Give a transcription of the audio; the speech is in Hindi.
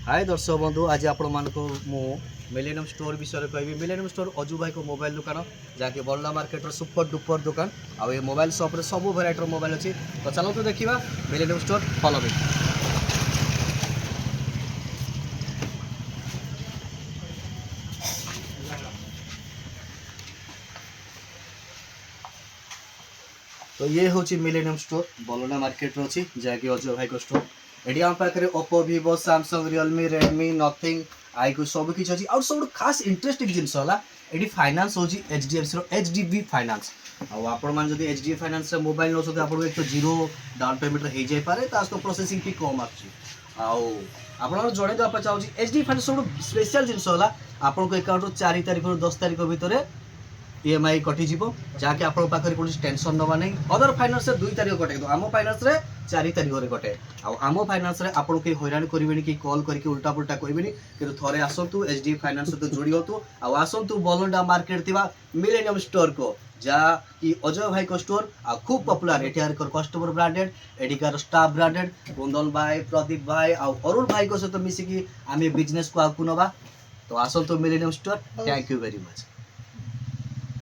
हाय दर्शक बंधु आज आपण मानक मु मिलेनियम स्टोर विषय कहबी। मिलेनियम स्टोर अजू भाई को मोबाइल दुकान जहाँकि बल्ला मार्केट सुपर डुपर दुकान आउ ये मोबाइल शॉप रे सब वेराइटर मोबाइल अच्छी। तो चलो तो देखा मिलेनियम स्टोर फॉलो मी। तो ये हूँ मिलेनियम स्टोर बल्ला मार्केट अच्छी जहाँकि अजय भाई को स्टोर। एटी आम पाखे Oppo Vivo Samsung Realme Redmi nothing I को सब किसी अच्छी। और सब खास इंटरेस्टिंग जिनस ये फाइनान्स हूँ एचडीएफसी एचडीबी फाइनान्स। आपण मैंने जब एचडीएफसी फाइनान्स मोबाइल नौ आपको एक तो जीरो डाउन पेमेंट हो जाए तो प्रोसेसिंग फी कम आसान जड़े देवाई चाहिए। एचडीएफसी फाइनान्स सब स्पेशल जिनस आपको अकाउंट 4 तारीख 10 तारीख भितर ईएमआई कटिज जहाँकि आपको पाखे कौन टेंशन नवा नहीं। अदर फाइनान्स 2 तारीख कटे तो आम फाइनान्स 4 तारीख कटे। आम फाइनान्स आपको कहीं हैरान करेंगे कि कल करके उल्टा पुल्टा कहबेनि कि थे आसतु एचडीएफसी फाइनान्स सहित जोड़ी होतु आसतु बलंडा मार्केट थी मिलेनियम स्टोर को जहाँ कि अजय भाई को स्टोर खूब पॉपुलर। एठार कस्टमर ब्रांडेड एटिकार स्टाफ ब्रांडेड कुंदन भाई प्रदीप भाई अरुण भाई को सहित मिसिकी आम बिजनेस को आगू नवा। तो आसतु millennium store. Thank you very much.